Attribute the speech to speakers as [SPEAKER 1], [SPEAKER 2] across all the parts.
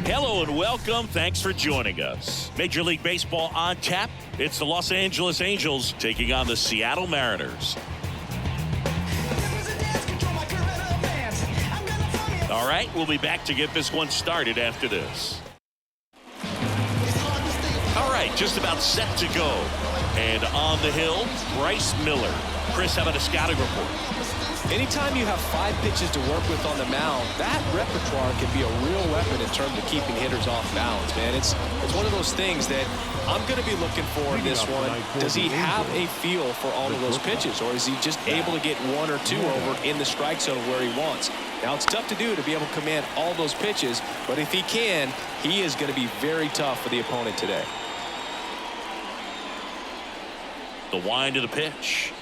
[SPEAKER 1] Hello and welcome. Thanks for joining us. Major League Baseball on tap. It's the Los Angeles Angels taking on the Seattle Mariners. All right, we'll be back to get this one started after this. All right, just about set to go. And on the hill, Bryce Miller. Chris, how about a scouting report?
[SPEAKER 2] Anytime you have 5 pitches to work with on the mound, that repertoire can be a real weapon in terms of keeping hitters off balance, man. It's one of those things that I'm going to be looking for in this one. Does he have a feel for all of those pitches, or is he just able to get 1 or 2 over in the strike zone where he wants? Now, it's tough to do to be able to command all those pitches, but if he can, he is going to be very tough for the opponent today.
[SPEAKER 1] The wind of the pitch.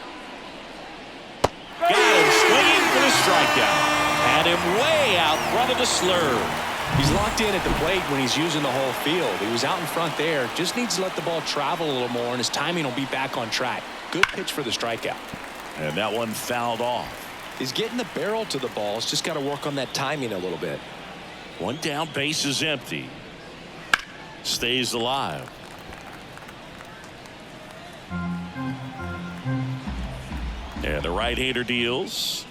[SPEAKER 1] Got him swinging for the strikeout. Had him way out front of the slurve.
[SPEAKER 2] He's locked in at the plate when he's using the whole field. He was out in front there. Just needs to let the ball travel a little more, and his timing will be back on track. Good pitch for the strikeout.
[SPEAKER 1] And that one fouled off.
[SPEAKER 2] He's getting the barrel to the ball. He's just got to work on that timing a little bit.
[SPEAKER 1] One down, base is empty. Stays alive. And the right-hander deals.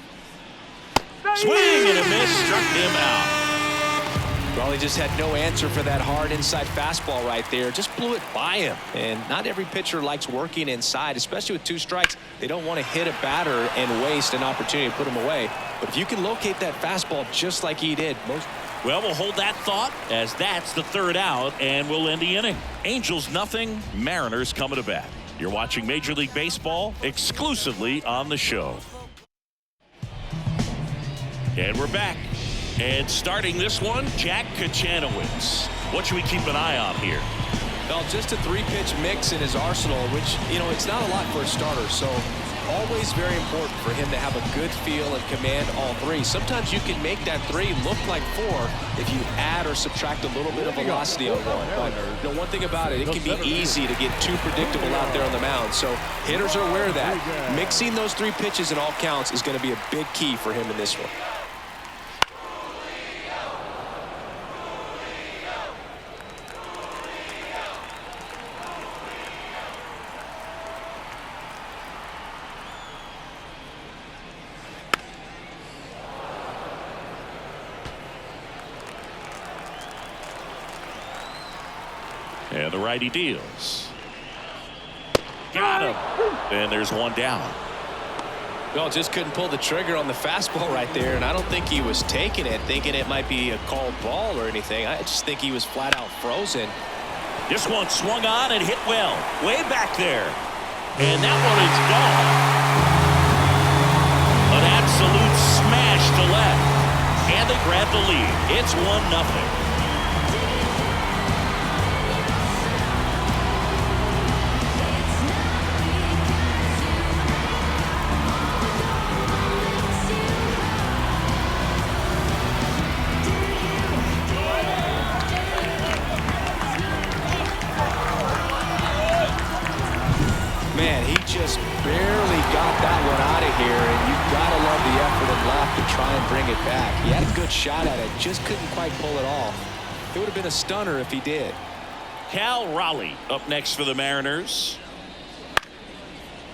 [SPEAKER 1] Swing and a miss, struck him out.
[SPEAKER 2] Well, he just had no answer for that hard inside fastball right there. Just blew it by him. And not every pitcher likes working inside, especially with 2 strikes. They don't want to hit a batter and waste an opportunity to put him away. But if you can locate that fastball just like he did.
[SPEAKER 1] Well, we'll hold that thought as that's the 3rd out, and we'll end the inning. Angels nothing, Mariners coming to bat. You're watching Major League Baseball exclusively on the show. And we're back. And starting this one, Jack Kachanowicz. What should we keep an eye on here?
[SPEAKER 2] Well, just a 3-pitch mix in his arsenal, which, it's not a lot for a starter. So always very important for him to have a good feel and command all 3. Sometimes you can make that 3 look like 4 if you add or subtract a little bit of velocity on one. But one thing about it, it can be easy to get too predictable out there on the mound. So hitters are aware of that. Mixing those 3 pitches in all counts is going to be a big key for him in this one.
[SPEAKER 1] And the righty deals. Got him. And there's 1 down.
[SPEAKER 2] Well, just couldn't pull the trigger on the fastball right there, and I don't think he was taking it, thinking it might be a called ball or anything. I just think he was flat out frozen.
[SPEAKER 1] This one swung on and hit well. Way back there. And that one is gone. An absolute smash to left. And they grab the lead. It's 1-0.
[SPEAKER 2] Man, he just barely got that one out of here, and you've got to love the effort and left to try and bring it back. He had a good shot at it, just couldn't quite pull it off. It would have been a stunner if he did.
[SPEAKER 1] Cal Raleigh up next for the Mariners.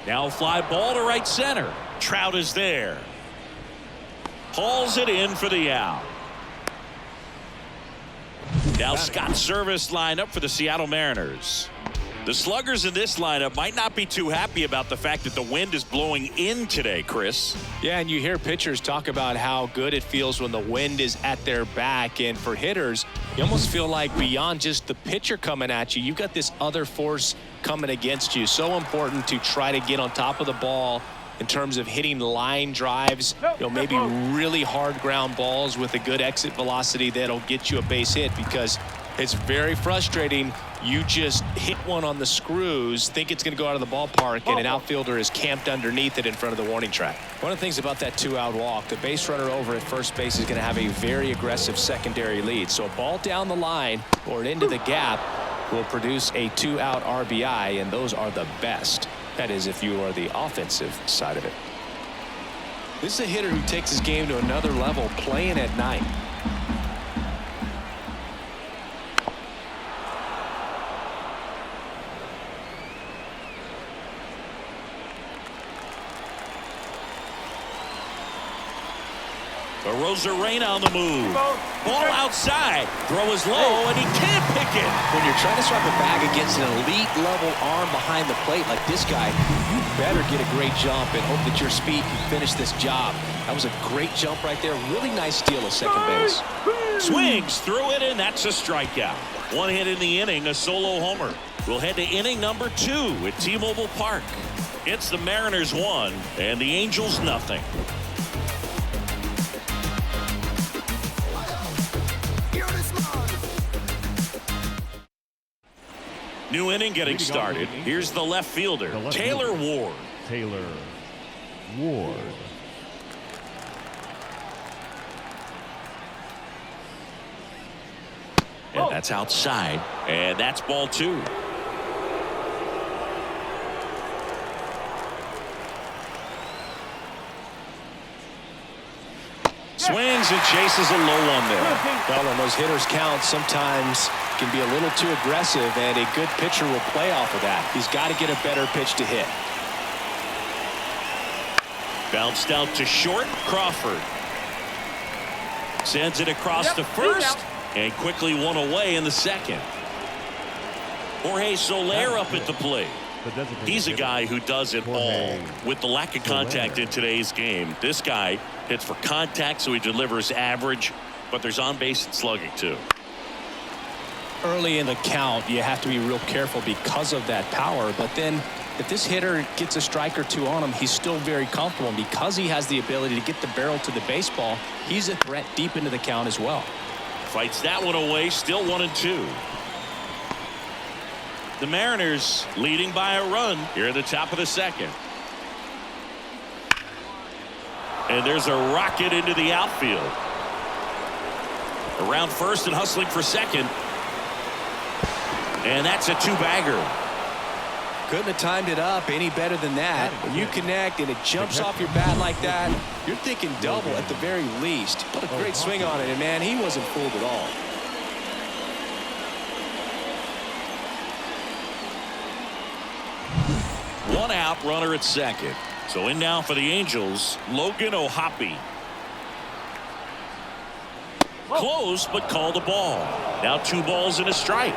[SPEAKER 1] Now fly ball to right center. Trout is there. Hauls it in for the out. Now Scott Service line up for the Seattle Mariners. The sluggers in this lineup might not be too happy about the fact that the wind is blowing in today, Chris.
[SPEAKER 2] Yeah, and you hear pitchers talk about how good it feels when the wind is at their back. And for hitters, you almost feel like beyond just the pitcher coming at you, you've got this other force coming against you. So important to try to get on top of the ball in terms of hitting line drives, maybe really hard ground balls with a good exit velocity that'll get you a base hit, because it's very frustrating. You just hit one on the screws, think it's going to go out of the ballpark, and an outfielder is camped underneath it in front of the warning track. One of the things about that 2-out walk, the base runner over at first base is going to have a very aggressive secondary lead. So a ball down the line or into the gap will produce a 2-out RBI, and those are the best. That is, if you are the offensive side of it. This is a hitter who takes his game to another level playing at night.
[SPEAKER 1] Arozarena on the move. Ball outside. Throw is low, and he can't pick it.
[SPEAKER 2] When you're trying to swipe a bag against an elite-level arm behind the plate like this guy, you better get a great jump and hope that your speed can finish this job. That was a great jump right there. Really nice steal at second base.
[SPEAKER 1] Swings through it, and that's a strikeout. One hit in the inning, a solo homer. We'll head to inning number 2 at T-Mobile Park. It's the Mariners 1 and the Angels nothing. New inning getting started. Here's the left fielder, Taylor Ward.
[SPEAKER 3] Taylor Ward.
[SPEAKER 1] And that's outside. And that's ball 2. Swings and chases a low one there.
[SPEAKER 2] Well, on those hitters' counts, sometimes can be a little too aggressive, and a good pitcher will play off of that. He's got to get a better pitch to hit.
[SPEAKER 1] Bounced out to short. Crawford sends it across to first and quickly one away in the second. Jorge Soler up at the plate. He's a guy who does it all. With the lack of contact in today's game, this guy hits for contact, so he delivers average, but there's on-base and slugging too.
[SPEAKER 2] Early in the count, you have to be real careful because of that power, but then if this hitter gets a strike or two on him, he's still very comfortable. And because he has the ability to get the barrel to the baseball, he's a threat deep into the count as well.
[SPEAKER 1] Fights that one away, still 1-2. The Mariners leading by a run here at the top of the second. And there's a rocket into the outfield. Around first and hustling for second. And that's a 2-bagger.
[SPEAKER 2] Couldn't have timed it up any better than that. When you connect and it jumps off your bat like that, you're thinking double at the very least. Put a great swing on it, and man, he wasn't fooled at all.
[SPEAKER 1] One out, runner at second. So in now for the Angels, Logan O'Hoppe. Close, but called a ball. Now 2 balls and a strike.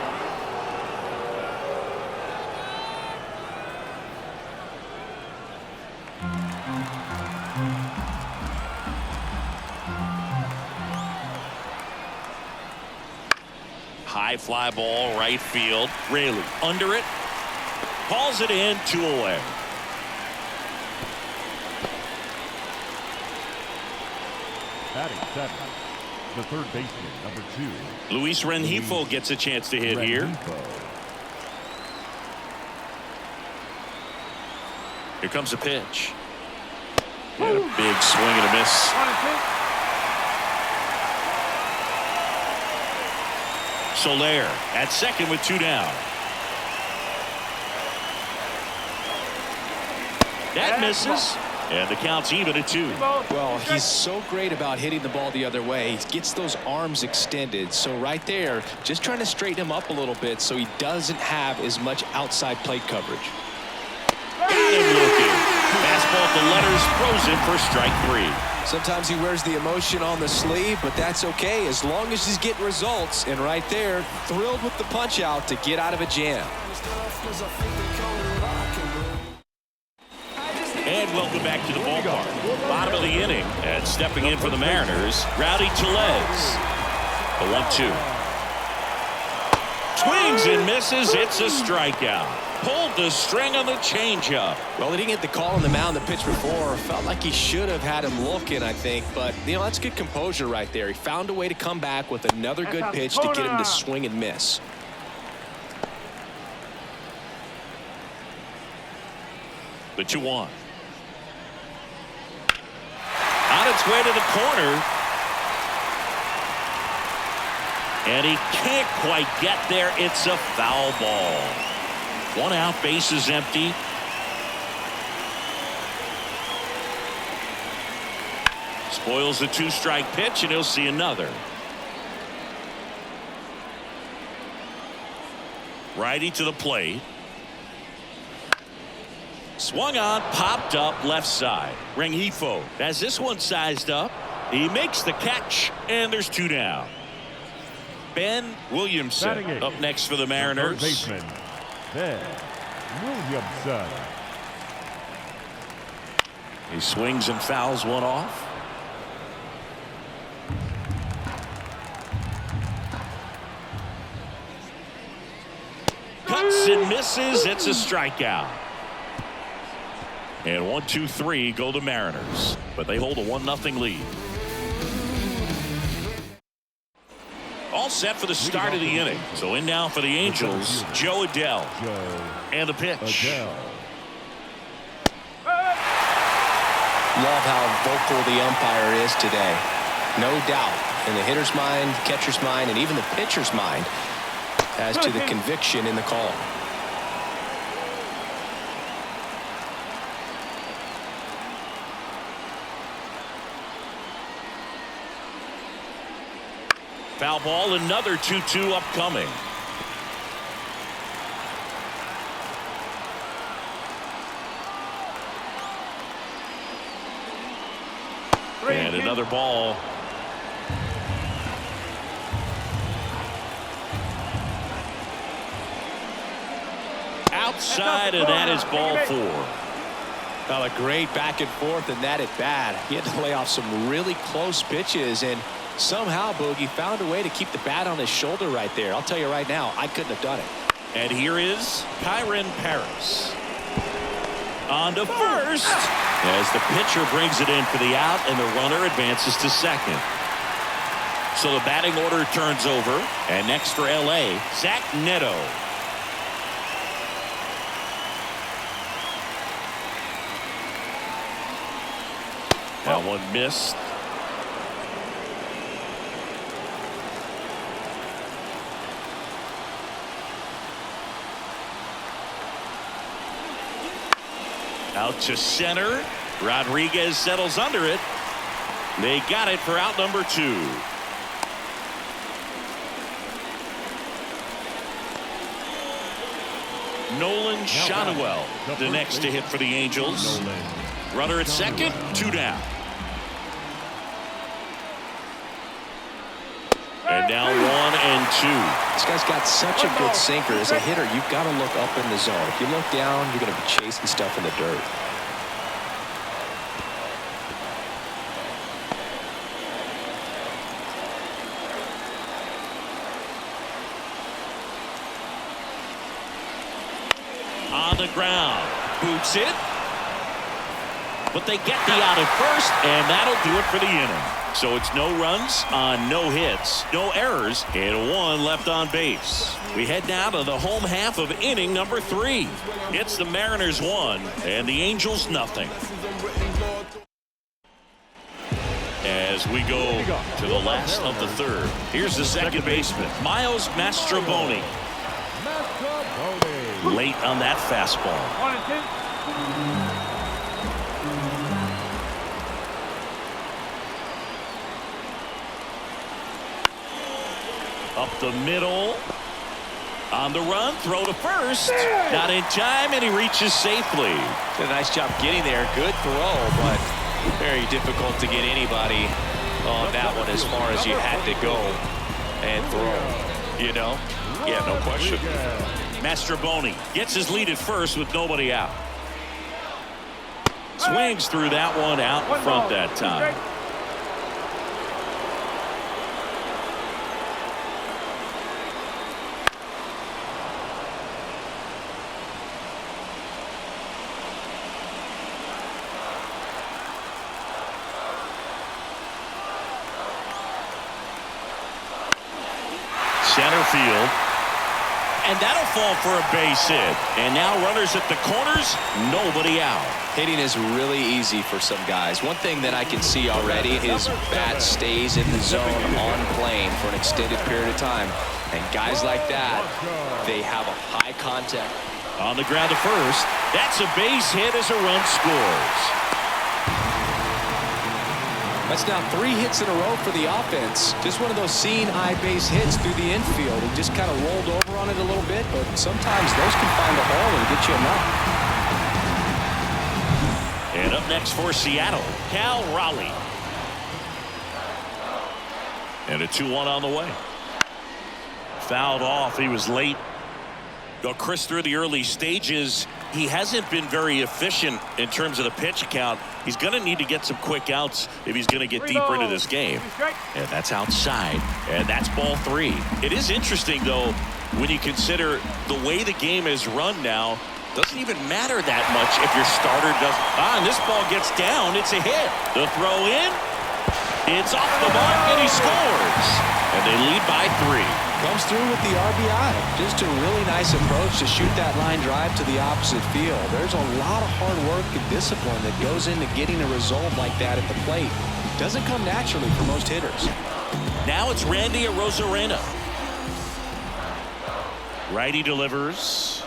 [SPEAKER 1] High fly ball, right field. Raley under it. Hauls it in, 2 away.
[SPEAKER 3] Batting 7, the third baseman, number 2.
[SPEAKER 1] Luis Rengifo gets a chance to hit here. Here comes a pitch. And a big swing and a miss. Soler at second with 2 down. That misses, and the count's even at 2.
[SPEAKER 2] Well, he's so great about hitting the ball the other way. He gets those arms extended. So right there, just trying to straighten him up a little bit so he doesn't have as much outside plate coverage.
[SPEAKER 1] Got him looking. Fastball at the letters, throws in for strike 3.
[SPEAKER 2] Sometimes he wears the emotion on the sleeve, but that's okay as long as he's getting results. And right there, thrilled with the punch out to get out of a jam.
[SPEAKER 1] And welcome back to the ballpark. Bottom of the inning, and stepping in for the Mariners, Rowdy Tellez. The 1-2. Swings and misses. It's a strikeout. Pulled the string on the changeup.
[SPEAKER 2] Well, he didn't get the call on the mound the pitch before. Felt like he should have had him looking, I think. But, you know, that's good composure right there. He found a way to come back with another good pitch to get him to swing and miss.
[SPEAKER 1] The 2-1. On its way to the corner. And he can't quite get there. It's a foul ball. 1 out, base is empty. Spoils the 2-strike pitch, and he'll see another. Righty to the plate. Swung on, popped up left side. Rengifo has this one sized up. He makes the catch, and there's 2 down. Ben Williamson up next for the Mariners.
[SPEAKER 3] Third baseman, Ben Williamson.
[SPEAKER 1] He swings and fouls one off. Cuts and misses. It's a strikeout. And 1, 2, 3 go the Mariners, but they hold a 1-0 lead. All set for the start of the inning. So in now for the Angels, Joe Adell. And the pitch.
[SPEAKER 2] Love how vocal the umpire is today. No doubt in the hitter's mind, catcher's mind, and even the pitcher's mind as to the conviction in the call.
[SPEAKER 1] Foul ball, another 2-2 upcoming. And another ball. Outside, and that is ball 4.
[SPEAKER 2] Well, a great back and forth in that at bat. He had to lay off some really close pitches, and somehow Boogie found a way to keep the bat on his shoulder right there. I'll tell you right now, I couldn't have done it.
[SPEAKER 1] And here is Kyron Paris. On to first as the pitcher brings it in for the out, and the runner advances to second. So the batting order turns over, and next for LA, Zach Neto. That one missed. Out to center. Rodriguez settles under it. They got it for out number 2. Nolan Shotwell, the next to hit for the Angels. Runner at second, 2 down. And now 1 and 2.
[SPEAKER 2] This guy's got such a good sinker. As a hitter, you've got to look up in the zone. If you look down, you're going to be chasing stuff in the dirt.
[SPEAKER 1] On the ground, boots it. But they get the out at first, and that'll do it for the inning. So it's no runs on no hits, no errors, and 1 left on base. We head now to the home half of inning number 3. It's the Mariners 1 and the Angels nothing. As we go to the last of the third, here's the second baseman, Miles Mastrobuoni. Late on that fastball.
[SPEAKER 4] 1 and 2.
[SPEAKER 1] Up the middle. On the run, throw to first. Not in time, and he reaches safely.
[SPEAKER 2] Did a nice job getting there. Good throw, but very difficult to get anybody on that one as far as you had to go and throw. You know? Yeah, no question.
[SPEAKER 1] Mastrobuoni gets his lead at first with nobody out. Swings through that one out in front that time. Center field. And that'll fall for a base hit. And now runners at the corners, nobody out.
[SPEAKER 2] Hitting is really easy for some guys. One thing that I can see already, his bat stays in the zone on plane for an extended period of time. And guys like that, they have a high contact.
[SPEAKER 1] On the ground to first. That's a base hit as a run scores.
[SPEAKER 2] That's now 3 hits in a row for the offense. Just one of those seeing eye base hits through the infield. He just kind of rolled over on it a little bit, but sometimes those can find a hole and get you enough.
[SPEAKER 1] And up next for Seattle, Cal Raleigh. And a 2-1 on the way. Fouled off. He was late. Chris, through the early stages, he hasn't been very efficient in terms of the pitch count. He's going to need to get some quick outs if he's going to get deeper into this game. And that's outside. And that's ball 3. It is interesting, though, when you consider the way the game is run now. Doesn't even matter that much if your starter doesn't. And this ball gets down. It's a hit. The throw in. It's off the mark, and he scores. And they lead by 3.
[SPEAKER 2] Comes through with the RBI. Just a really nice approach to shoot that line drive to the opposite field. There's a lot of hard work and discipline that goes into getting a result like that at the plate. Doesn't come naturally for most hitters.
[SPEAKER 1] Now it's Randy Arozarena. Righty delivers.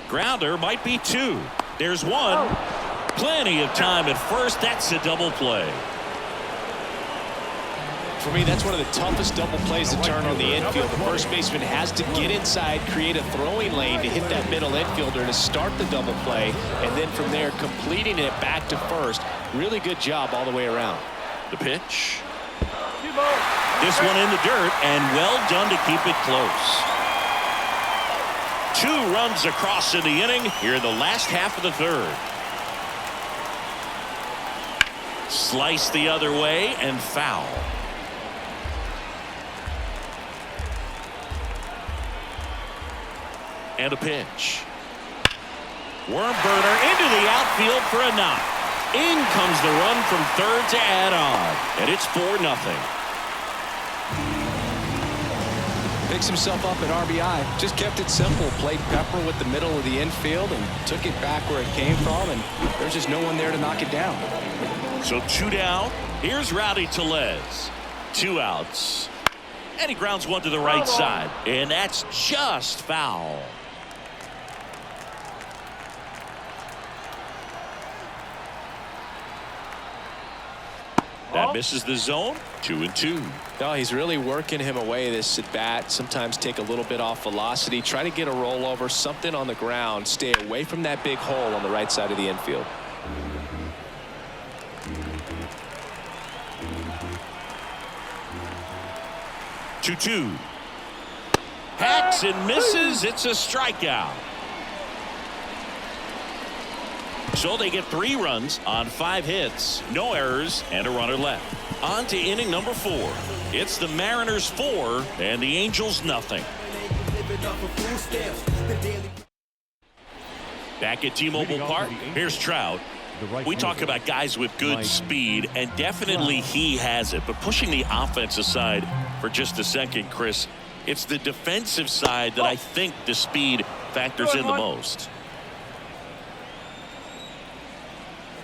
[SPEAKER 1] Grounder might be 2. There's 1. Plenty of time at first. That's a double play.
[SPEAKER 2] For me, that's one of the toughest double plays to turn on the infield. The first baseman has to get inside, create a throwing lane to hit that middle infielder to start the double play, and then from there completing it back to first. Really good job all the way around.
[SPEAKER 1] The pitch. This one in the dirt, and well done to keep it close. 2 runs across in the inning here in the last half of the 3rd. Slice the other way and foul. And a pitch. Worm burner into the outfield for a knock. In comes the run from 3rd to add on. And it's 4-0.
[SPEAKER 2] Picks himself up at RBI. Just kept it simple. Played pepper with the middle of the infield and took it back where it came from. And there's just no one there to knock it down.
[SPEAKER 1] So 2 down. Here's Rowdy Tellez. 2 outs. And he grounds one to the right side. And that's just foul. That misses the zone. 2-2.
[SPEAKER 2] No, he's really working him away this at bat. Sometimes take a little bit off velocity. Try to get a rollover, something on the ground. Stay away from that big hole on the right side of the infield.
[SPEAKER 1] 2-2. Hacks and misses. It's a strikeout. So they get 3 runs on 5 hits, no errors, and a runner left. On to inning number 4. It's the Mariners 4 and the Angels nothing. Back at T-Mobile Park, here's Trout. We talk about guys with good speed, and definitely he has it. But pushing the offense aside for just a second, Chris, it's the defensive side that I think the speed factors in the most.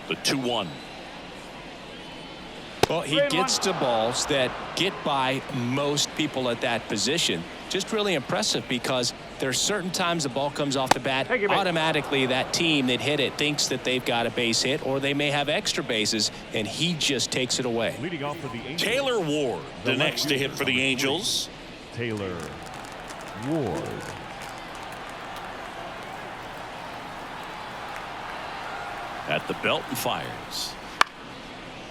[SPEAKER 1] The 2-1.
[SPEAKER 2] Well, he gets to balls that get by most people at that position. Just really impressive because there's certain times the ball comes off the bat, automatically that team that hit it thinks that they've got a base hit or they may have extra bases, and he just takes it away.
[SPEAKER 3] Leading off for the Angels,
[SPEAKER 1] Taylor Ward, the next to hit for the Angels.
[SPEAKER 3] Taylor Ward.
[SPEAKER 1] At the belt and fires.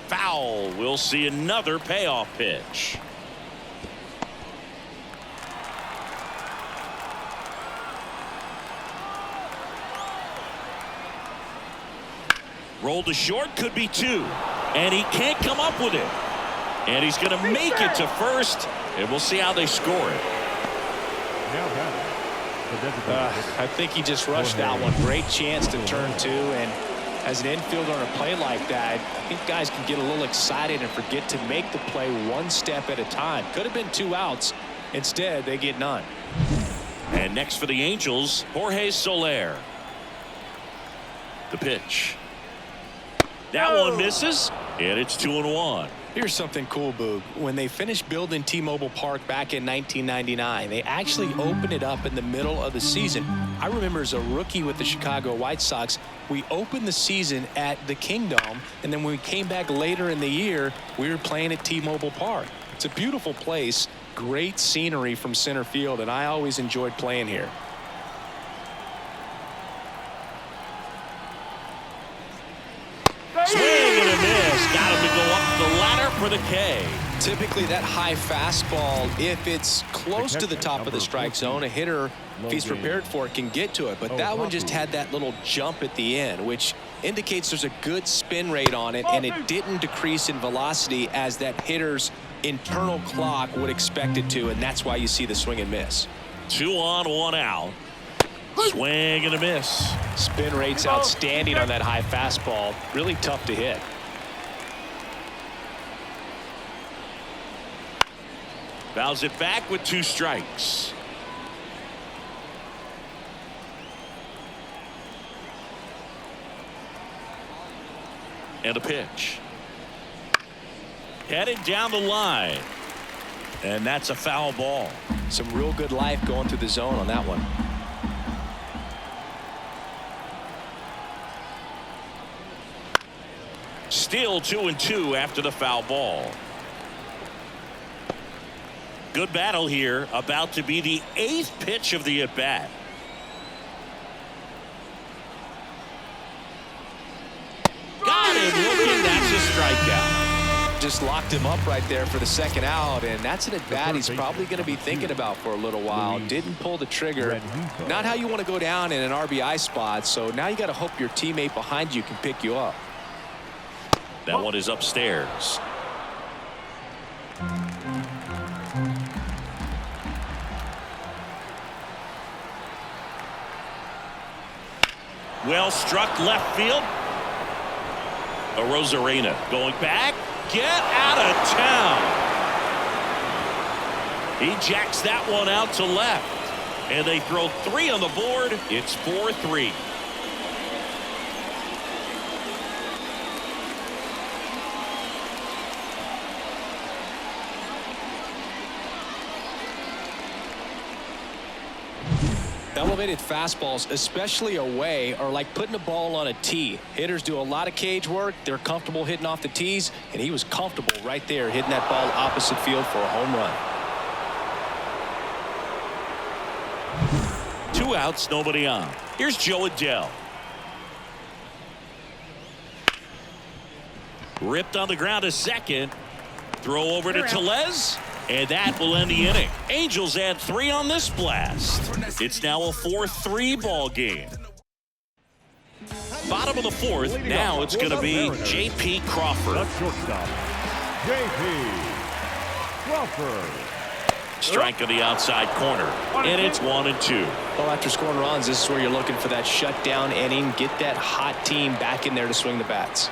[SPEAKER 1] Foul. We'll see another payoff pitch. Rolled to short, could be 2. And he can't come up with it. And he's going to make it to first. And we'll see how they score it.
[SPEAKER 2] I think he just rushed that one. Great chance to turn 2. And as an infielder on a play like that, I think guys can get a little excited and forget to make the play one step at a time. Could have been 2 outs. Instead, they get none.
[SPEAKER 1] And next for the Angels, Jorge Soler. The pitch. That one misses, and it's 2-1.
[SPEAKER 2] Here's something cool, Boog. When they finished building T-Mobile Park back in 1999, they actually opened it up in the middle of the season. I remember as a rookie with the Chicago White Sox, we opened the season at the Kingdome, and then when we came back later in the year, we were playing at T-Mobile Park. It's a beautiful place, great scenery from center field, and I always enjoyed playing here.
[SPEAKER 1] Swing and a miss. Got him to go up the ladder for the K.
[SPEAKER 2] Typically, that high fastball, if it's close to the top of the strike zone, a hitter, if he's prepared for it, can get to it. But that one just had that little jump at the end, which indicates there's a good spin rate on it, and it didn't decrease in velocity as that hitter's internal clock would expect it to, and that's why you see the swing and miss.
[SPEAKER 1] 2 on, 1 out. Swing and a miss.
[SPEAKER 2] Spin rate's outstanding on that high fastball. Really tough to hit.
[SPEAKER 1] Fouls it back with 2 strikes. And a pitch. Headed down the line. And that's a foul ball.
[SPEAKER 2] Some real good life going through the zone on that one.
[SPEAKER 1] Still 2-2 after the foul ball. Good battle here. About to be the 8th pitch of the at-bat. Got him looking. That's a strikeout.
[SPEAKER 2] Just locked him up right there for the second out, and that's an at-bat he's probably going to be thinking about for a little while. Didn't pull the trigger. Not how you want to go down in an RBI spot, so now you got to hope your teammate behind you can pick you up.
[SPEAKER 1] That one is upstairs. Well struck left field. A Rosarena going back. Get out of town. He jacks that one out to left. And they throw 3 on the board. It's 4-3.
[SPEAKER 2] Elevated fastballs, especially away, are like putting a ball on a tee. Hitters do a lot of cage work. They're comfortable hitting off the tees, and he was comfortable right there hitting that ball opposite field for a home run.
[SPEAKER 1] 2 outs, nobody on. Here's Joe Adele. Ripped on the ground to second. Throw over to Tellez. And that will end the inning. Angels add 3 on this blast. It's now a 4-3 ball game. Bottom of the 4th. Now it's going to be J.P. Crawford.
[SPEAKER 3] The shortstop, J.P. Crawford.
[SPEAKER 1] Strike on the outside corner. And it's 1-2.
[SPEAKER 2] Well, after scoring runs, this is where you're looking for that shutdown inning. Get that hot team back in there to swing the bats.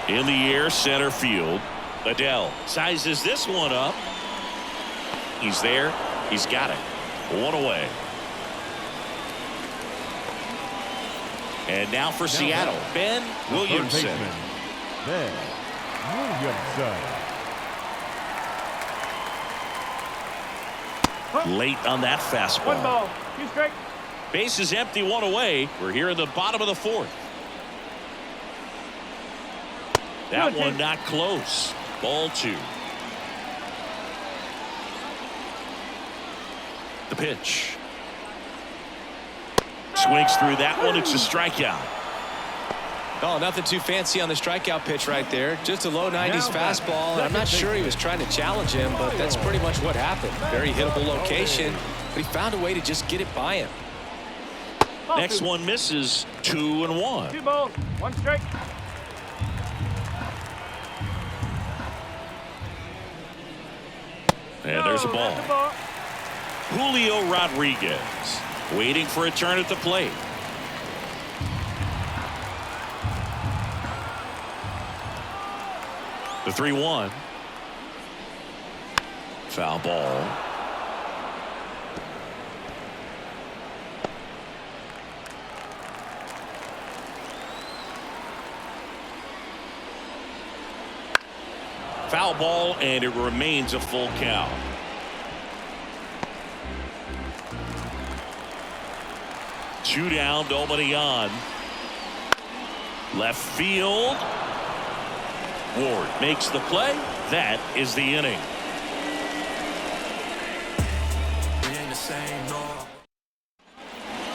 [SPEAKER 1] In the air, center field. Adele sizes this one up. He's there. He's got it. 1 away. And now for Seattle, Ben Williamson.
[SPEAKER 3] Ben Williamson.
[SPEAKER 1] Late on that fastball.
[SPEAKER 4] 1 ball, 2 strikes.
[SPEAKER 1] Base is empty, 1 away. We're here in the bottom of the 4th. That one not close. Ball 2. The pitch. Swings through that one. It's a strikeout.
[SPEAKER 2] Oh, nothing too fancy on the strikeout pitch right there. Just a low 90s fastball. And I'm not sure he was trying to challenge him, but that's pretty much what happened. Very hittable location, but he found a way to just get it by him.
[SPEAKER 1] Next one misses. 2-1.
[SPEAKER 4] 2 balls, 1 strike.
[SPEAKER 1] And there's a ball. Julio Rodriguez waiting for a turn at the plate. The 3-1. Foul ball. Foul ball, and it remains a full count. Two down, nobody on. Left field. Ward makes the play. That is the inning.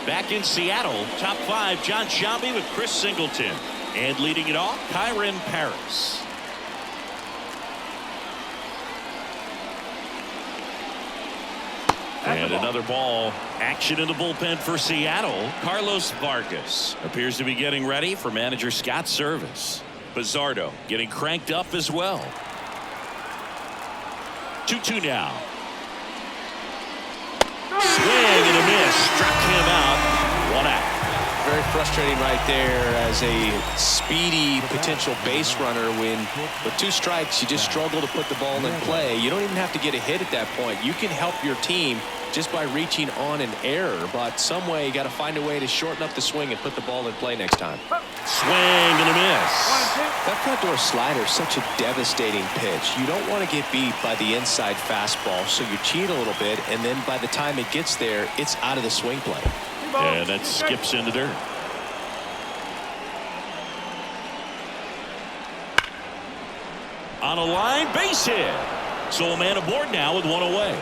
[SPEAKER 1] Back in Seattle, top 5, John Sciambi with Chris Singleton. And leading it off, Kyron Paris. And another ball. Action in the bullpen for Seattle. Carlos Vargas appears to be getting ready for manager Scott's service. Bizzardo getting cranked up as well. 2-2 now. Swing and a miss. Struck him out. 1 out.
[SPEAKER 2] Very frustrating right there as a speedy potential base runner. When with 2 strikes, you just struggle to put the ball in play. You don't even have to get a hit at that point. You can help your team just by reaching on an error, but some way you got to find a way to shorten up the swing and put the ball in play next time.
[SPEAKER 1] Swing and a miss.
[SPEAKER 2] That front door slider is such a devastating pitch. You don't want to get beat by the inside fastball, so you cheat a little bit, and then by the time it gets there, it's out of the swing play.
[SPEAKER 1] And that skips into dirt. On a line, base hit. So a man aboard now with 1 away.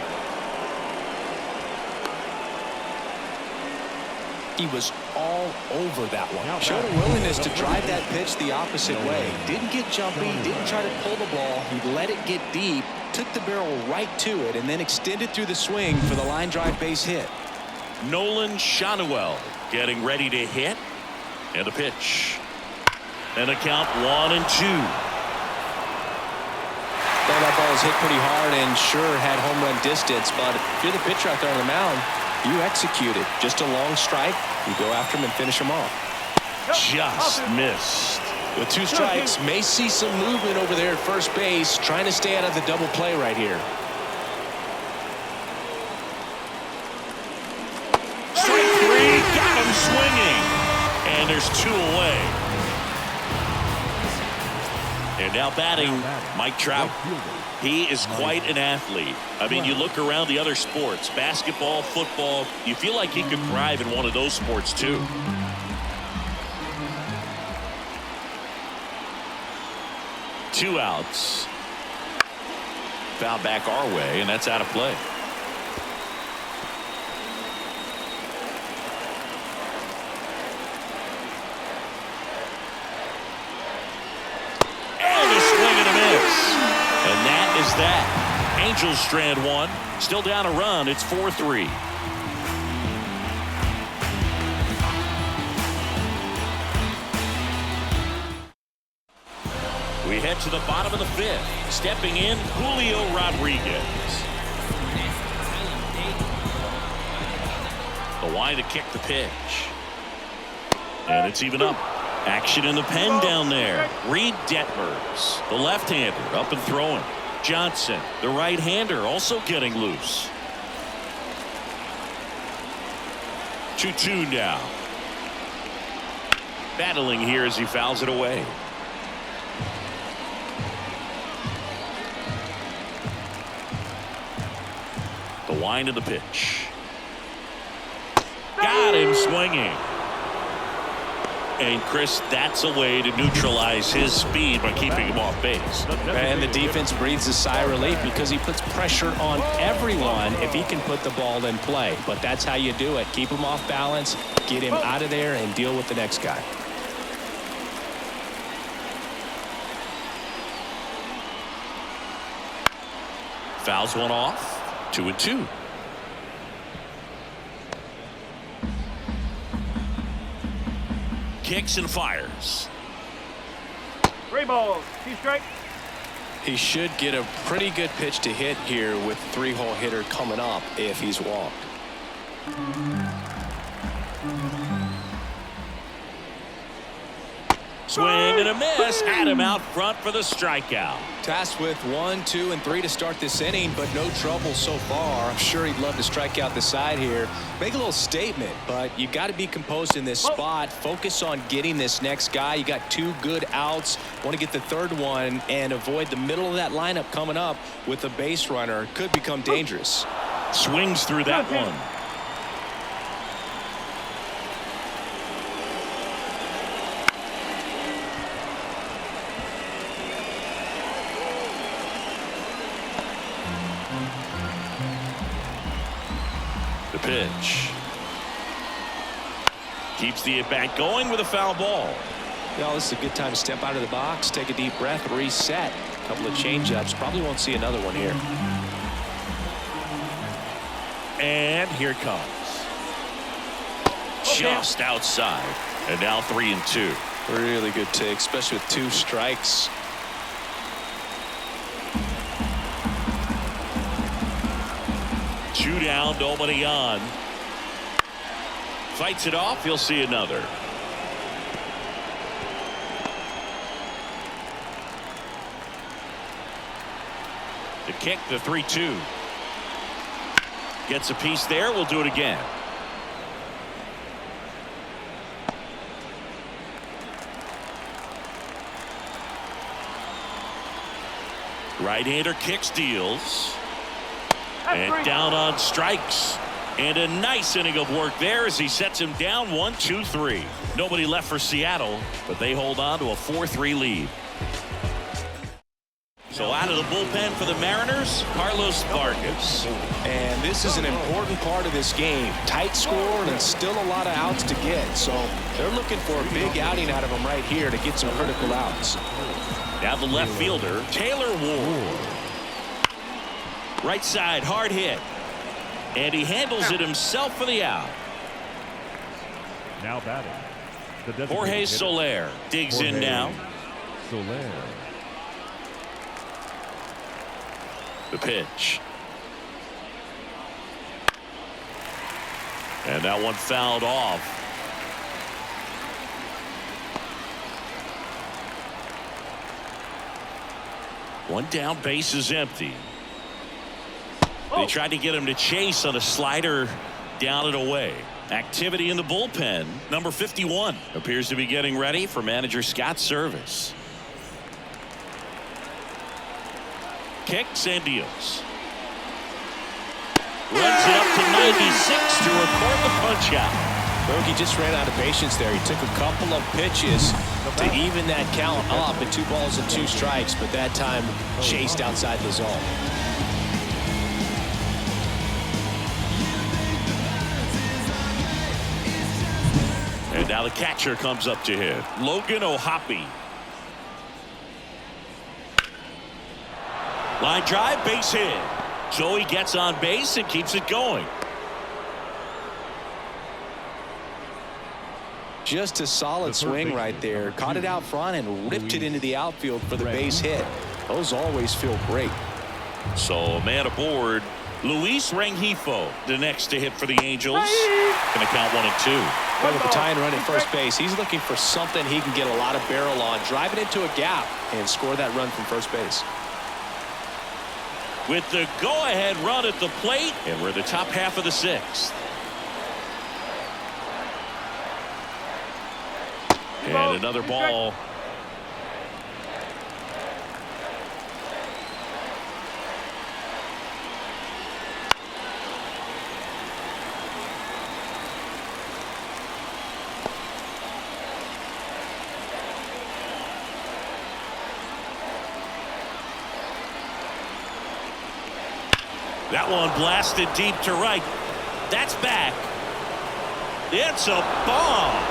[SPEAKER 2] He was all over that one. Showed a willingness to drive that pitch the opposite way. Didn't get jumpy, didn't try to pull the ball. He let it get deep, took the barrel right to it, and then extended through the swing for the line drive base hit.
[SPEAKER 1] Nolan Schanuel getting ready to hit. And a pitch. And a count 1-2.
[SPEAKER 2] Well, that ball was hit pretty hard and sure had home run distance, but if you're the pitcher out there on the mound, you execute it. Just a long strike. You go after him and finish him off.
[SPEAKER 1] Just missed.
[SPEAKER 2] With 2 strikes, may see some movement over there at first base, trying to stay out of the double play right here.
[SPEAKER 1] Strike 3, got him swinging. And there's 2 away. And now batting, Mike Trout. He is quite an athlete. I mean, you look around the other sports, basketball, football, you feel like he could thrive in one of those sports too. Two outs. Foul back our way, and that's out of play. That Angels strand 1, still down a run. It's 4-3. We head to the bottom of the 5th. Stepping in, Julio Rodriguez. The wide to kick the pitch, and it's even up. Action in the pen down there. Reed Detmers, the left-hander, up and throwing. Johnson, the right-hander, also getting loose. 2-2 now. Battling here as he fouls it away. The wind of the pitch. Got him swinging. And Chris, that's a way to neutralize his speed by keeping him off base.
[SPEAKER 2] And the defense breathes a sigh of relief because he puts pressure on everyone if he can put the ball in play. But that's how you do it. Keep him off balance, get him out of there, and deal with the next guy.
[SPEAKER 1] Fouls one off. 2-2. Kicks and fires.
[SPEAKER 4] 3 balls, 2 strikes.
[SPEAKER 2] He should get a pretty good pitch to hit here with 3-hole hitter coming up if he's walked.
[SPEAKER 1] Swing and a miss. Had him out front for the strikeout.
[SPEAKER 2] Tasked with 1, 2, and 3 to start this inning, but no trouble so far. I'm sure he'd love to strike out the side here. Make a little statement, but you got to be composed in this spot. Focus on getting this next guy. You got 2 good outs. Want to get the 3rd one and avoid the middle of that lineup coming up with a base runner. Could become dangerous.
[SPEAKER 1] Swings through that one. The pitch. Keeps the at-bat going with a foul ball.
[SPEAKER 2] Well, this is a good time to step out of the box, take a deep breath, reset. A couple of change-ups. Probably won't see another one here.
[SPEAKER 1] And here it comes. Just outside. And now 3-2.
[SPEAKER 2] Really good take, especially with 2 strikes.
[SPEAKER 1] Two down, nobody on. Fights it off. He'll see another. The kick, the 3-2. Gets a piece there. We'll do it again. Right-hander kicks, deals. And down on strikes. And a nice inning of work there as he sets him down 1-2-3. Nobody left for Seattle, but they hold on to a 4-3 lead. So out of the bullpen for the Mariners, Carlos Vargas.
[SPEAKER 2] And this is an important part of this game. Tight score and still a lot of outs to get. So they're looking for a big outing out of him right here to get some critical outs.
[SPEAKER 1] Now the left fielder, Taylor Ward. Right side, hard hit. And he handles it himself for the out.
[SPEAKER 3] Now batting.
[SPEAKER 1] Jorge Soler digs in now.
[SPEAKER 3] Soler.
[SPEAKER 1] The pitch. And that one fouled off. One down, base is empty. They tried to get him to chase on a slider down and away. Activity in the bullpen. Number 51 appears to be getting ready for manager Scott's service. Kicks and deals. Runs it up to 96 to record the punch out.
[SPEAKER 2] He just ran out of patience there. He took a couple of pitches to even that count up at 2 balls and 2 strikes, but that time chased outside the zone.
[SPEAKER 1] And now the catcher comes up to hit. Logan O'Hoppe. Line drive, base hit. So he gets on base and keeps it going.
[SPEAKER 2] Just a solid swing right there. Caught it out front and ripped it into the outfield for the base hit. Those always feel great.
[SPEAKER 1] So a man aboard. Luis Rengifo, the next to hit for the Angels. Going to count 1 and 2.
[SPEAKER 2] But with the tying run at first base, he's looking for something he can get a lot of barrel on. Drive it into a gap and score that run from first base.
[SPEAKER 1] With the go-ahead run at the plate, and we're the top half of the 6th. And another ball. That one blasted deep to right. That's back. It's a bomb.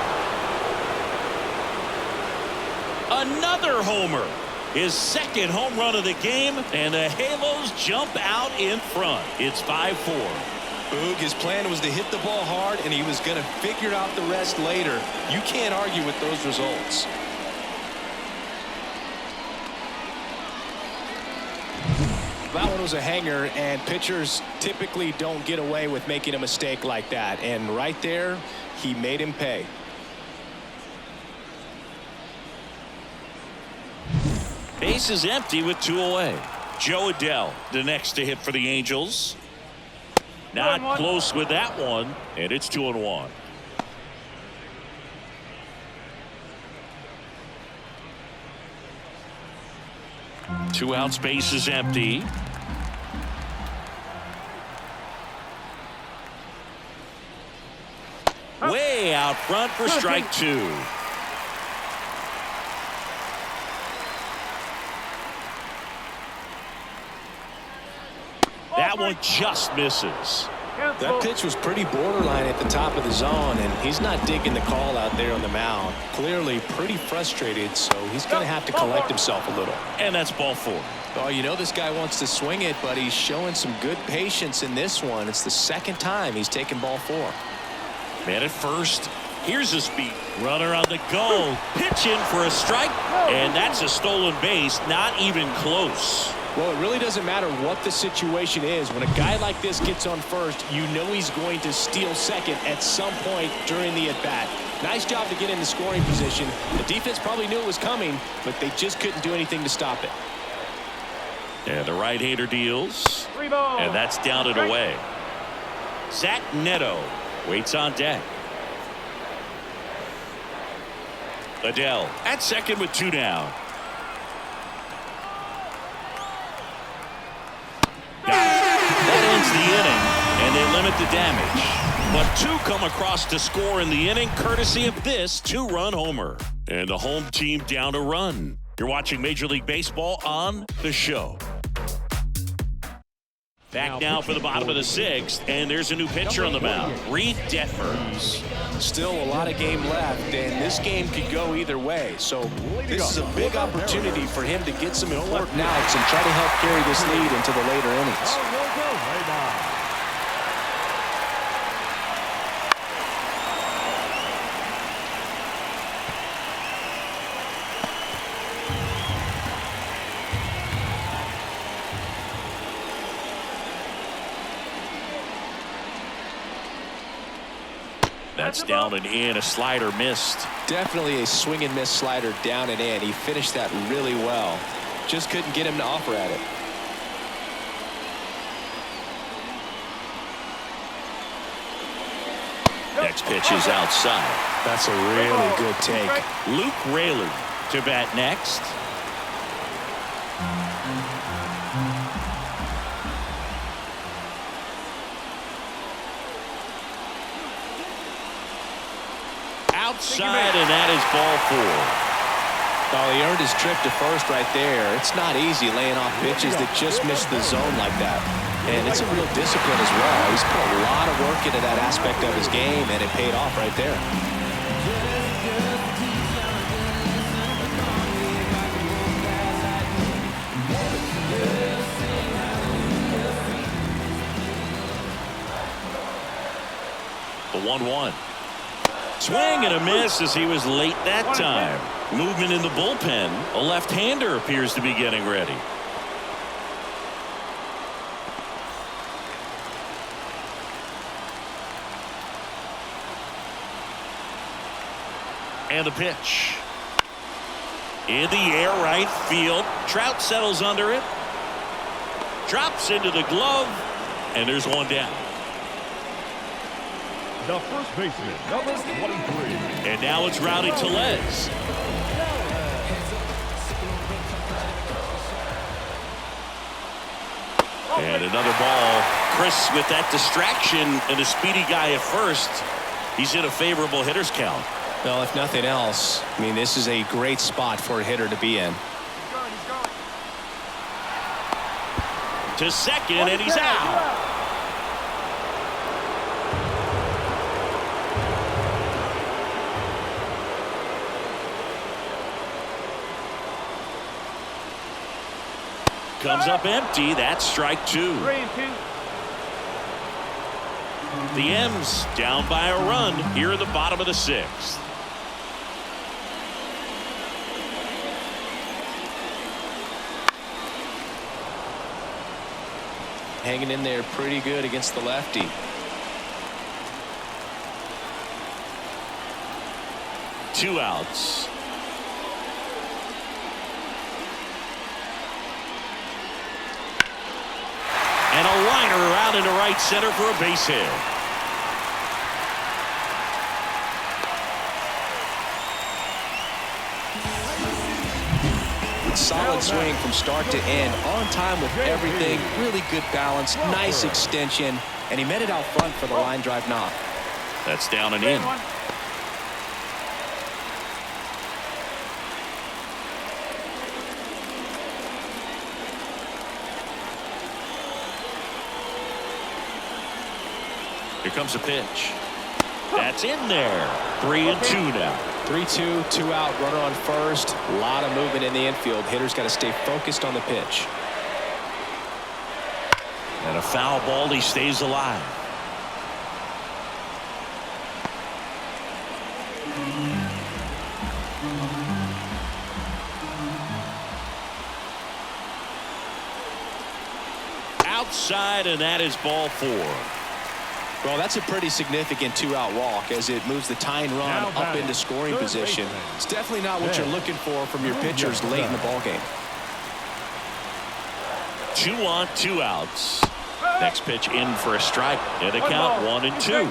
[SPEAKER 1] Another homer. His 2nd home run of the game, and the Halos jump out in front. It's 5-4.
[SPEAKER 2] Boog, his plan was to hit the ball hard, and he was going to figure out the rest later. You can't argue with those results. That one was a hanger, and pitchers typically don't get away with making a mistake like that. And right there, he made him pay.
[SPEAKER 1] Base is empty with 2 away. Joe Adell, the next to hit for the Angels. Not close with that one, and it's 2-1. Two outs, base is empty. Way out front for strike 2. That one just misses.
[SPEAKER 2] That pitch was pretty borderline at the top of the zone, and he's not digging the call out there on the mound. Clearly pretty frustrated, so he's going to have to collect himself a little.
[SPEAKER 1] And that's ball 4.
[SPEAKER 2] Oh, you know this guy wants to swing it, but he's showing some good patience in this one. It's the second time he's taken ball 4.
[SPEAKER 1] Man at first. Here's a speed. Runner on the go. Pitch in for a strike. And that's a stolen base. Not even close.
[SPEAKER 2] Well, it really doesn't matter what the situation is. When a guy like this gets on first, you know he's going to steal second at some point during the at-bat. Nice job to get in the scoring position. The defense probably knew it was coming, but they just couldn't do anything to stop it.
[SPEAKER 1] And the right-hander deals. And that's down and away. Zach Neto waits on deck. Adele at second with 2 down. That ends the inning, and they limit the damage. But 2 come across to score in the inning, courtesy of this 2-run homer. And the home team down a run. You're watching Major League Baseball on The Show. Back now for the bottom of the 6th, and there's a new pitcher on the mound, Reed Detmers.
[SPEAKER 2] Still a lot of game left, and this game could go either way. So this is a big opportunity for him to get some important outs and try to help carry this lead into the later innings.
[SPEAKER 1] That's down and in. A slider missed.
[SPEAKER 2] Definitely a swing and miss slider down and in. He finished that really well. Just couldn't get him to offer at it.
[SPEAKER 1] Next pitch is outside.
[SPEAKER 2] That's a really good take.
[SPEAKER 1] Luke Raley to bat next. Outside, and that is ball 4.
[SPEAKER 2] Oh, he earned his trip to first right there. It's not easy laying off pitches that just miss the zone like that. And it's a real discipline as well. He's put a lot of work into that aspect of his game, and it paid off right there.
[SPEAKER 1] The 1-1. Swing and a miss as he was late that time. Movement in the bullpen. A left-hander appears to be getting ready. And the pitch. In the air, right field. Trout settles under it. Drops into the glove. And there's 1 down.
[SPEAKER 3] The first baseman, number 23.
[SPEAKER 1] And now it's Rowdy Tellez. And another ball. Chris with that distraction and a speedy guy at first. He's in a favorable hitter's count.
[SPEAKER 2] Well, if nothing else, I mean, this is a great spot for a hitter to be in.
[SPEAKER 1] To second, and he's out. Comes up empty. That's strike 2.
[SPEAKER 4] 3-2.
[SPEAKER 1] The M's down by a run here in the bottom of the 6th.
[SPEAKER 2] Hanging in there pretty good against the lefty.
[SPEAKER 1] Two outs. And a liner around into right center for a base hit.
[SPEAKER 2] Solid swing from start to end, on time with everything, really good balance, nice extension, and he met it out front for the line drive knock.
[SPEAKER 1] That's down and in. Here comes a pitch. That's in there. 3-2 now.
[SPEAKER 2] 3-2, 2 out, runner on first. A lot of movement in the infield. Hitter's got to stay focused on the pitch.
[SPEAKER 1] And a foul ball. He stays alive. Outside, and that is ball 4.
[SPEAKER 2] Well, that's a pretty significant 2-out walk as it moves the tying run up into scoring position. It's definitely not what you're looking for from your pitchers late in the ballgame.
[SPEAKER 1] 2 on, 2 outs. Next pitch in for a strike. And a count 1-2.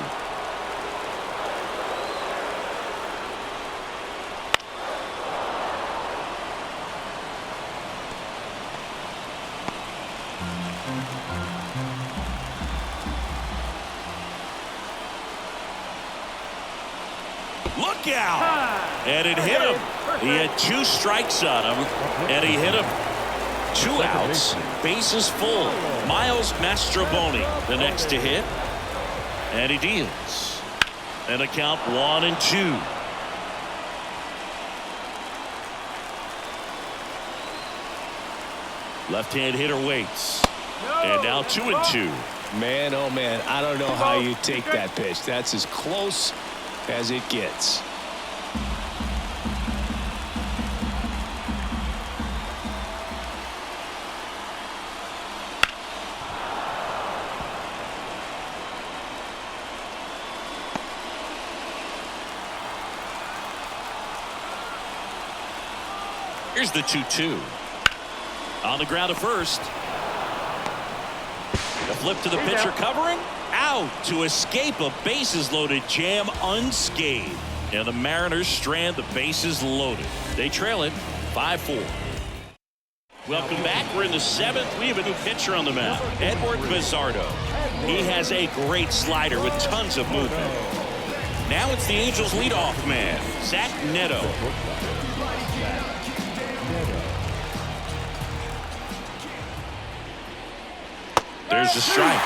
[SPEAKER 1] Look out! And it hit him. He had 2 strikes on him, and he hit him. 2 outs, bases full. Miles Mastrobuoni, the next to hit, and he deals. And a count 1-2. Left-hand hitter waits, and now 2-2.
[SPEAKER 2] Man, oh man, I don't know how you take that pitch. That's as close as it gets.
[SPEAKER 1] Here's the 2-2. On the ground to first. The flip to the pitcher covering. Out to escape a bases loaded jam unscathed. And the Mariners strand the bases loaded. They trail it 5-4. Welcome back. We're in the 7th. We have a new pitcher on the mound, Edward Bizzardo. He has a great slider with tons of movement. Now it's the Angels leadoff man, Zach Neto. There's the strike.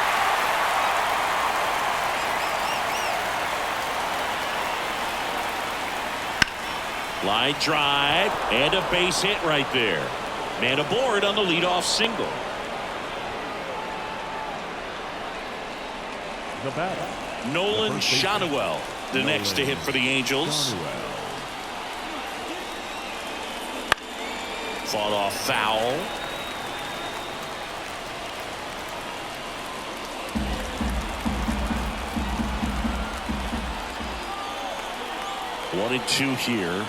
[SPEAKER 1] Line drive and a base hit right there. Man aboard on the leadoff single.
[SPEAKER 3] The batter,
[SPEAKER 1] Nolan Schanuel, the next to hit for the Angels. Fought off foul. One and 2 here.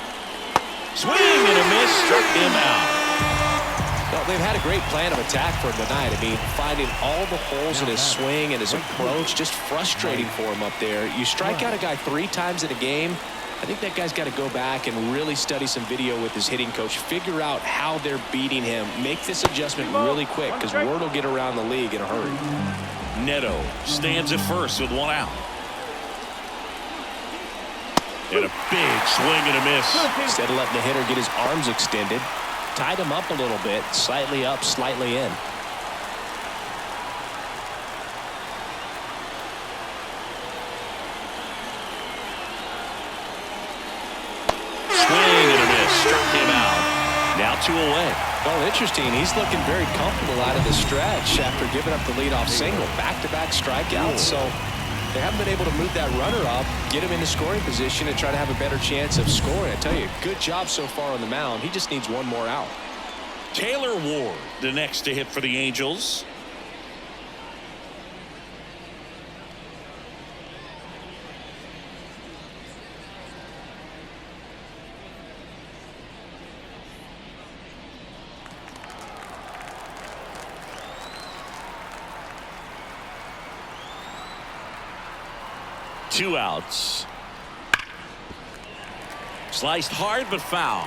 [SPEAKER 1] Swing and a miss, struck him out.
[SPEAKER 2] Well, they've had a great plan of attack for him tonight. I mean, finding all the holes in his swing and his approach, just frustrating for him up there. You strike out a guy 3 times in a game, I think that guy's got to go back and really study some video with his hitting coach, figure out how they're beating him, make this adjustment really quick because word will get around the league in a hurry.
[SPEAKER 1] Neto stands at first with 1 out. And a big swing and a miss.
[SPEAKER 2] Instead of letting the hitter get his arms extended, tied him up a little bit, slightly up, slightly in.
[SPEAKER 1] Swing and a miss, struck him out. Now 2 away.
[SPEAKER 2] Well, interesting. He's looking very comfortable out of the stretch after giving up the leadoff single. Back-to-back strikeouts. So they haven't been able to move that runner up, get him into scoring position, and try to have a better chance of scoring. I tell you, good job so far on the mound. He just needs 1 more out.
[SPEAKER 1] Taylor Ward, the next to hit for the Angels. Two outs. Sliced hard but foul.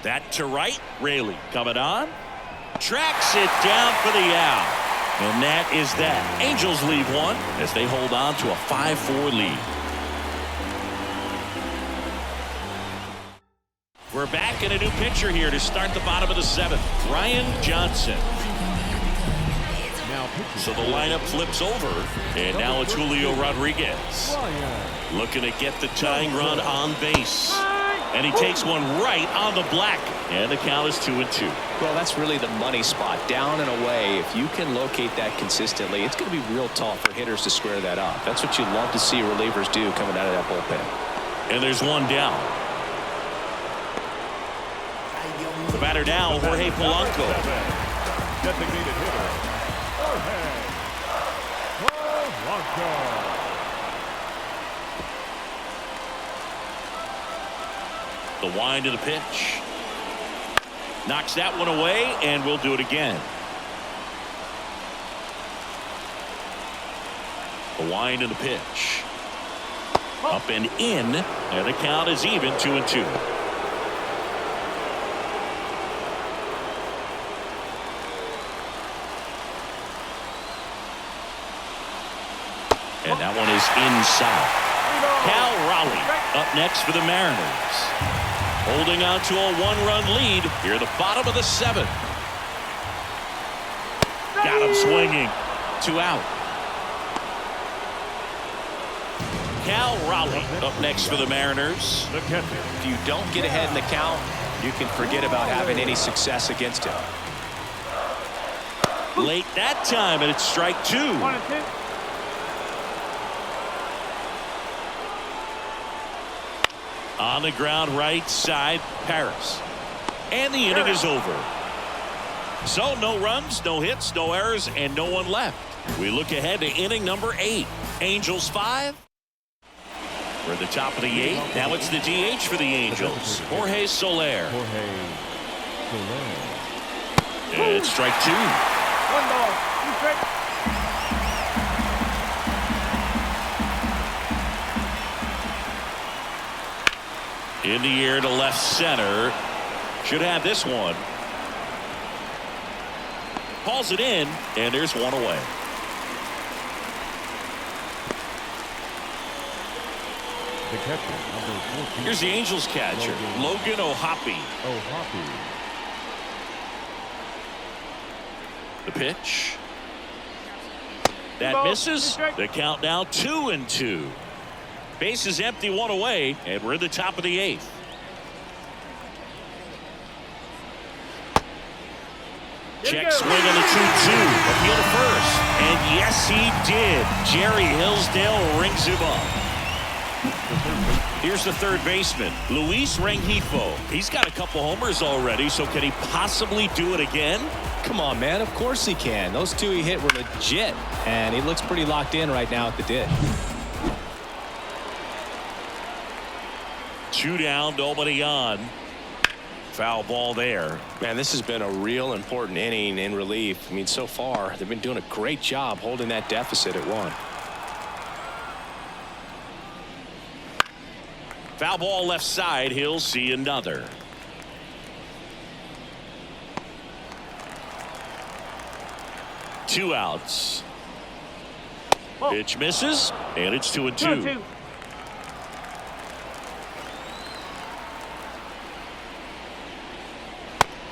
[SPEAKER 1] That to right. Raley coming on. Tracks it down for the out. And that is that. Angels leave 1 as they hold on to a 5-4 lead. We're back in a new pitcher here to start the bottom of the 7th. Ryan Johnson. So the lineup flips over, and now it's Julio Rodriguez. Looking to get the tying run on base. And he takes one right on the black. And the count is 2-2.
[SPEAKER 2] Well, that's really the money spot, down and away. If you can locate that consistently, it's going to be real tough for hitters to square that up. That's what you love to see relievers do coming out of that bullpen.
[SPEAKER 1] And there's one down. The batter now, Jorge Polanco.
[SPEAKER 3] Designated hitter, Jorge Polanco.
[SPEAKER 1] The wind of the pitch. Knocks that one away, and we'll do it again. The wind of the pitch. Up and in, and the count is even, 2-2. And that one is inside. Cal Raleigh up next for the Mariners. Holding on to a 1-run lead here at the bottom of the 7th. Got him swinging. 2 out. Cal Raleigh up next for the Mariners.
[SPEAKER 2] If you don't get ahead in the count, you can forget about having any success against him.
[SPEAKER 1] Late that time, and it's strike 2.
[SPEAKER 4] 1-2.
[SPEAKER 1] On the ground right side, Paris. And the inning is over. So no runs, no hits, no errors, and no one left. We look ahead to inning number 8. Angels 5. We're at the top of the 8th. Now it's the DH for the Angels, Jorge Soler. And it's strike 2.
[SPEAKER 4] 1 ball, 2 strikes.
[SPEAKER 1] In the air to left center. Should have this one. Calls it in, and there's one away.
[SPEAKER 3] The catcher, number 14.
[SPEAKER 1] Here's the Angels catcher, Logan O'Hoppe. The pitch. That misses. The count now 2-2. Base is empty, 1 away, and we're at the top of the 8th. Check swing on the 2-2. Appeal to first. And yes, he did. Jerry Hillsdale rings him up. Here's the third baseman, Luis Rengifo. He's got a couple homers already, so can he possibly do it again?
[SPEAKER 2] Come on, man. Of course he can. Those 2 he hit were legit, and he looks pretty locked in right now at the dish.
[SPEAKER 1] 2 down, nobody on. Foul ball there.
[SPEAKER 2] Man, this has been a real important inning in relief. I mean, so far, they've been doing a great job holding that deficit at 1.
[SPEAKER 1] Foul ball left side. He'll see another. Two outs. Pitch misses, and it's 2-2.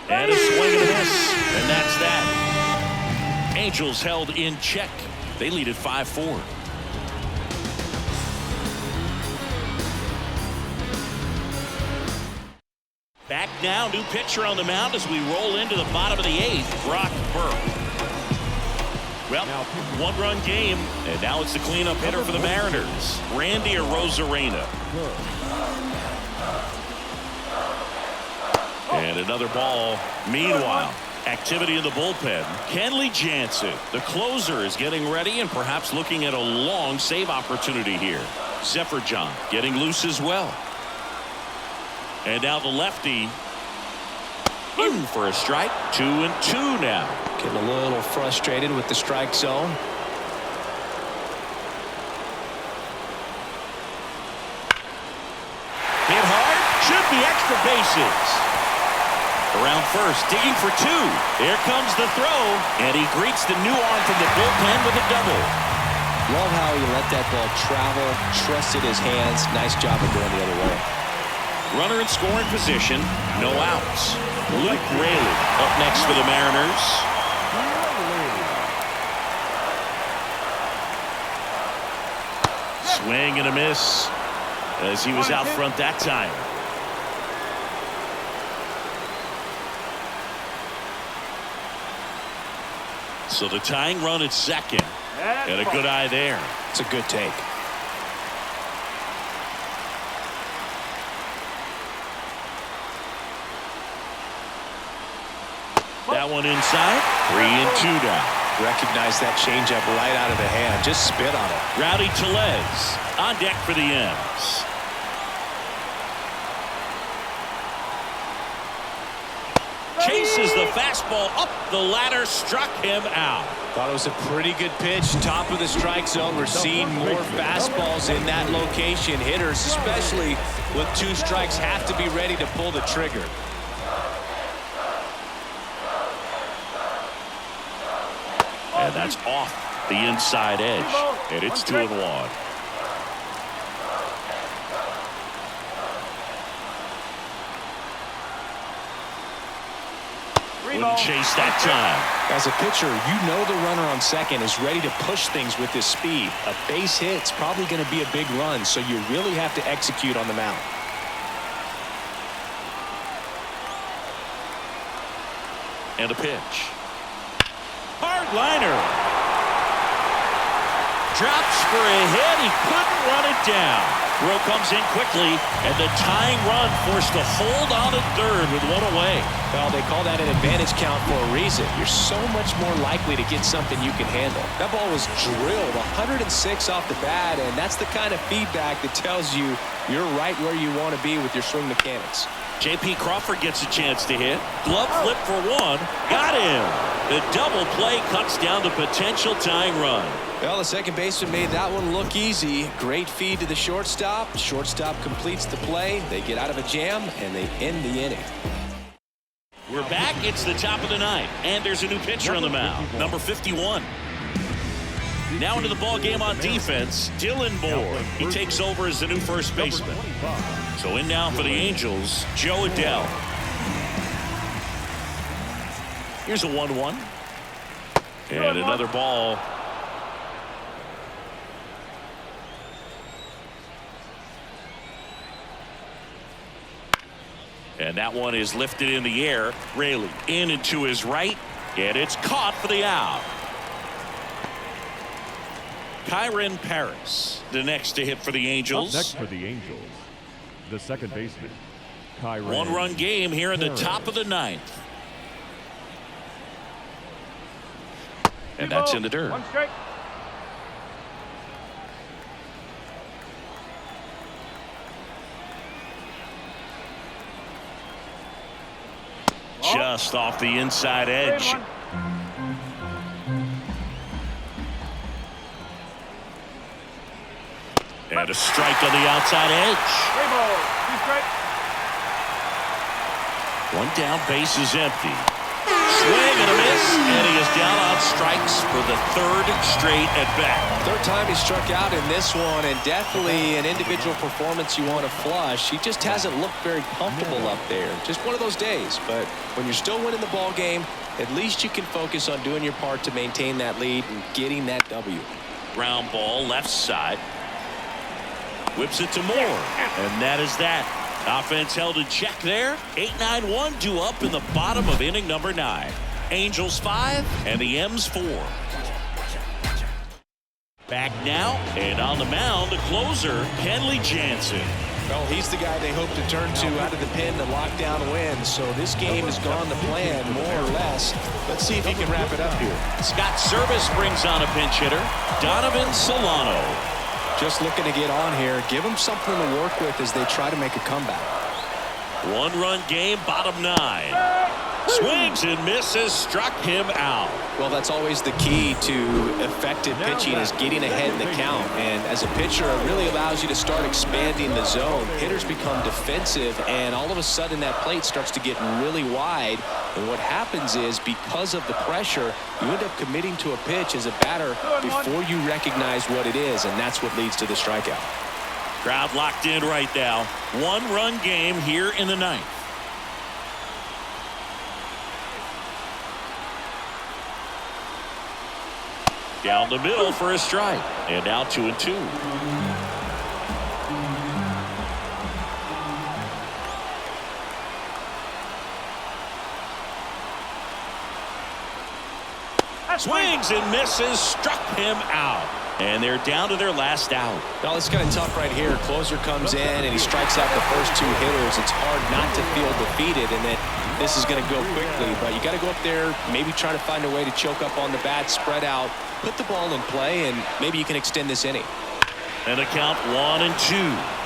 [SPEAKER 1] And a swing and a miss, and that's that. Angels held in check. They lead at 5-4. Back now, new pitcher on the mound as we roll into the bottom of the 8th, Brock Burke. Well, 1-run game, and now it's the cleanup hitter for the Mariners, Randy Arozarena. And another ball. Meanwhile, activity in the bullpen. Kenley Jansen, the closer, is getting ready and perhaps looking at a long save opportunity here. Zephyr-John getting loose as well. And now the lefty in for a strike. 2-2 now.
[SPEAKER 2] Getting a little frustrated with the strike zone.
[SPEAKER 1] Hit hard. Should be extra bases. Around first, digging for 2. Here comes the throw, and he greets the new arm from the bullpen with a double.
[SPEAKER 2] Love how he let that ball travel, trusted his hands. Nice job of going the other way.
[SPEAKER 1] Runner in scoring position. No outs. Luke Raley up next for the Mariners. Swing and a miss as he was out front that time. So the tying run at second. And a good eye there.
[SPEAKER 2] It's a good take.
[SPEAKER 1] That one inside. 3-2 now.
[SPEAKER 2] Recognize that changeup right out of the hand. Just spit on it.
[SPEAKER 1] Rowdy Tellez on deck for the M's. Chases the fastball up the ladder, struck him out.
[SPEAKER 2] Thought it was a pretty good pitch. Top of the strike zone. We're seeing more fastballs in that location. Hitters, especially with 2 strikes, have to be ready to pull the trigger.
[SPEAKER 1] And that's off the inside edge. And it's 2-1. Wouldn't chase that time.
[SPEAKER 2] As a pitcher, you know the runner on second is ready to push things with his speed. A base hit's probably going to be a big run, so you really have to execute on the mound.
[SPEAKER 1] And a pitch. Hard liner. Drops for a hit. He couldn't run it down. Throw comes in quickly, and the tying run forced to hold on at third with 1 away.
[SPEAKER 2] Well, they call that an advantage count for a reason. You're so much more likely to get something you can handle. That ball was drilled 106 off the bat, and that's the kind of feedback that tells you you're right where you want to be with your swing mechanics.
[SPEAKER 1] J.P. Crawford gets a chance to hit. Glove flip for 1. Got him. The double play cuts down the potential tying run.
[SPEAKER 2] Well, the second baseman made that one look easy. Great feed to the shortstop. Shortstop completes the play. They get out of a jam, and they end the inning.
[SPEAKER 1] We're back. It's the top of the 9th, and there's a new pitcher on the mound, number 51. Now into the ball game on defense, Dylan Moore. He takes over as the new first baseman. So in now for the Angels, Joe Adell. Here's a 1-1. And another ball. And that one is lifted in the air. Raley in and to his right. And it's caught for the out. Kyron Paris, the next to hit for the Angels.
[SPEAKER 3] Next for the Angels, the second baseman, Kyron.
[SPEAKER 1] 1-run game here in the top of the 9th. And that's in the dirt.
[SPEAKER 4] 1 strike.
[SPEAKER 1] Just off the inside edge. And a strike on the outside edge.
[SPEAKER 4] 2 strike.
[SPEAKER 1] 1 down, base is empty. Swing and a miss, and he is down on strikes for the 3rd straight at bat.
[SPEAKER 2] 3rd time he struck out in this one, and definitely an individual performance you want to flush. He just hasn't looked very comfortable up there. Just one of those days. But when you're still winning the ball game, at least you can focus on doing your part to maintain that lead and getting that W.
[SPEAKER 1] Ground ball left side. Whips it to Moore, and that is that. Offense held in check there. 8-9-1 due up in the bottom of inning number 9. Angels 5 and the M's 4. Back now, and on the mound, the closer, Kenley Jansen.
[SPEAKER 2] Well, he's the guy they hope to turn to out of the pen to lock down wins. So this game has gone to plan, more or less. Let's see if he can wrap it up here.
[SPEAKER 1] Scott Service brings on a pinch hitter, Donovan Solano.
[SPEAKER 2] Just looking to get on here. Give them something to work with as they try to make a comeback.
[SPEAKER 1] 1-run game, bottom 9. Swings and misses, struck him out.
[SPEAKER 2] Well, that's always the key to effective pitching is getting ahead in the count. And as a pitcher, it really allows you to start expanding the zone. Hitters become defensive, and all of a sudden that plate starts to get really wide. And what happens is, because of the pressure, you end up committing to a pitch as a batter before you recognize what it is, and that's what leads to the strikeout.
[SPEAKER 1] Crowd locked in right now. 1-run game here in the ninth. Down the middle for a strike. And now 2-2. Swings and misses, struck him out. And they're down to their last out.
[SPEAKER 2] Well, it's kind of tough right here. Closer comes in and he strikes out the first 2 hitters. It's hard not to feel defeated and that this is going to go quickly. But you got to go up there, maybe try to find a way to choke up on the bat, spread out, put the ball in play, and maybe you can extend this inning.
[SPEAKER 1] And a count 1-2.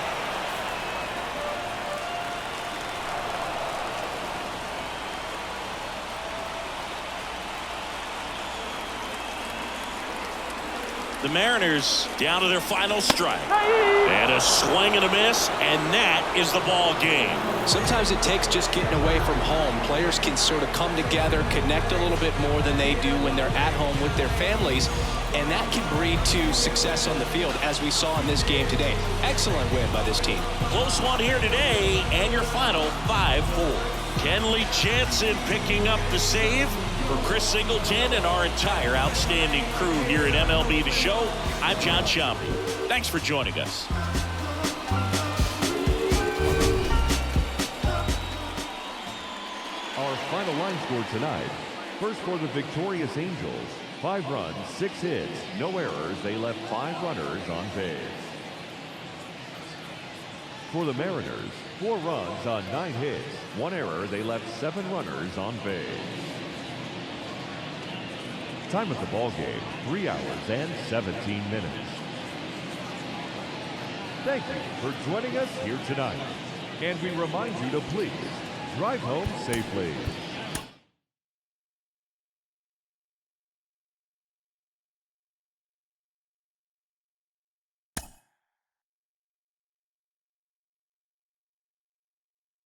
[SPEAKER 1] The Mariners down to their final strike. And a swing and a miss, and that is the ball game.
[SPEAKER 2] Sometimes it takes just getting away from home. Players can sort of come together, connect a little bit more than they do when they're at home with their families, and that can breed to success on the field, as we saw in this game today. Excellent win by this team.
[SPEAKER 1] Close one here today, and your final 5-4. Kenley Jansen picking up the save. For Chris Singleton and our entire outstanding crew here at MLB The Show, I'm John Sciambi. Thanks for joining us.
[SPEAKER 3] Our final line score tonight. First for the victorious Angels, 5 runs, 6 hits, no errors. They left 5 runners on base. For the Mariners, 4 runs on 9 hits, 1 error. They left 7 runners on base. Time at the ball game, 3 hours and 17 minutes. Thank you for joining us here tonight. And we remind you to please drive home safely.